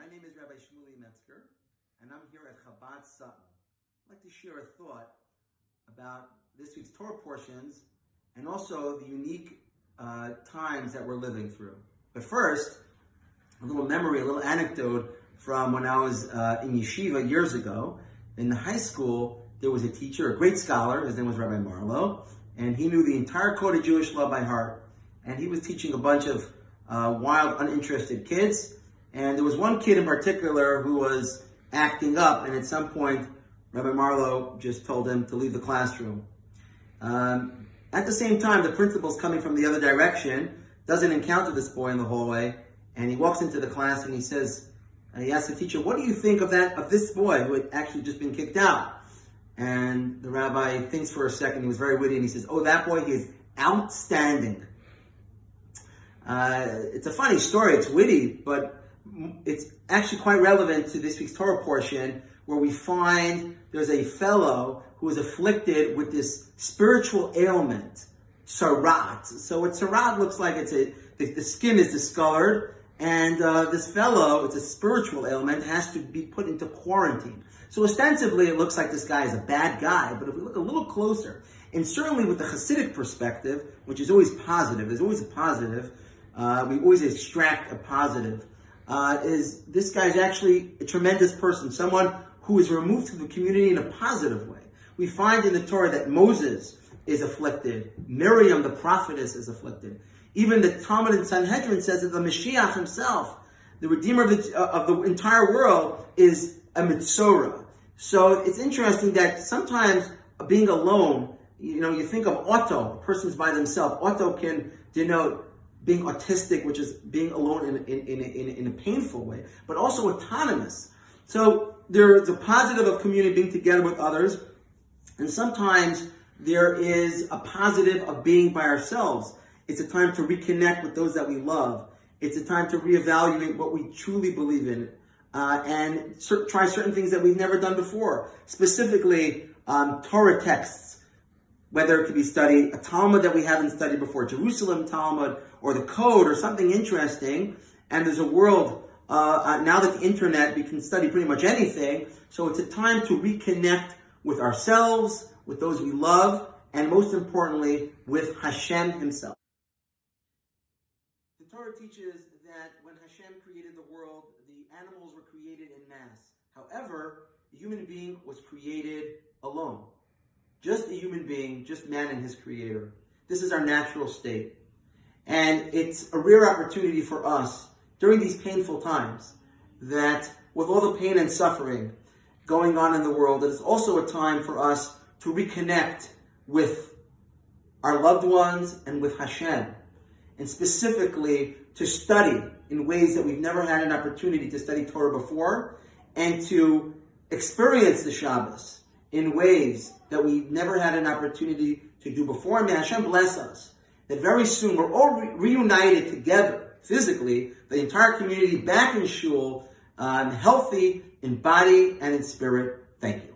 My name is Rabbi Shmuley Metzger, and I'm here at Chabad Sutton. I'd like to share a thought about this week's Torah portions and also the unique times that we're living through. But first, a little memory, a little anecdote from when I was in yeshiva years ago. In the high school, there was a teacher, a great scholar. His name was Rabbi Marlowe, and he knew the entire code of Jewish law by heart. And he was teaching a bunch of wild, uninterested kids. And there was one kid in particular who was acting up, and at some point, Rabbi Marlowe just told him to leave the classroom. At the same time, the principal's coming from the other direction, doesn't encounter this boy in the hallway, and he walks into the class and he says, he asks the teacher, "What do you think of this boy who had actually just been kicked out?" And the rabbi thinks for a second. He was very witty, and he says, "Oh, that boy, he is outstanding." It's a funny story. It's witty, but it's actually quite relevant to this week's Torah portion, where we find there's a fellow who is afflicted with this spiritual ailment, sarat. So what sarat looks like, the skin is discolored, and this fellow, it's a spiritual ailment, has to be put into quarantine. So ostensibly it looks like this guy is a bad guy, but if we look a little closer, and certainly with the Hasidic perspective, which is always positive, there's always a positive, we always extract a positive, is this guy's actually a tremendous person, someone who is removed from the community in a positive way. We find in the Torah that Moses is afflicted, Miriam, the prophetess, is afflicted. Even the Talmud and Sanhedrin says that the Mashiach himself, the Redeemer of the entire world, is a Mitzorah. So it's interesting that sometimes being alone, you think of auto, a person's by themselves. Auto can denote being autistic, which is being alone in a painful way, but also autonomous. So there's a positive of community, being together with others, and sometimes there is a positive of being by ourselves. It's a time to reconnect with those that we love. It's a time to reevaluate what we truly believe in, and try certain things that we've never done before. Specifically, Torah texts, whether it could be studied, a Talmud that we haven't studied before, Jerusalem Talmud, or the Code, or something interesting. And there's a world, now that the internet, we can study pretty much anything. So it's a time to reconnect with ourselves, with those we love, and most importantly, with Hashem himself. The Torah teaches that when Hashem created the world, the animals were created in mass. However, the human being was created alone. Just a human being, just man and his creator. This is our natural state. And it's a rare opportunity for us during these painful times that with all the pain and suffering going on in the world, it is also a time for us to reconnect with our loved ones and with Hashem. And specifically to study in ways that we've never had an opportunity to study Torah before, and to experience the Shabbos in ways that we've never had an opportunity to do before. May Hashem bless us that very soon we're all reunited together physically, the entire community back in shul, healthy in body and in spirit. Thank you.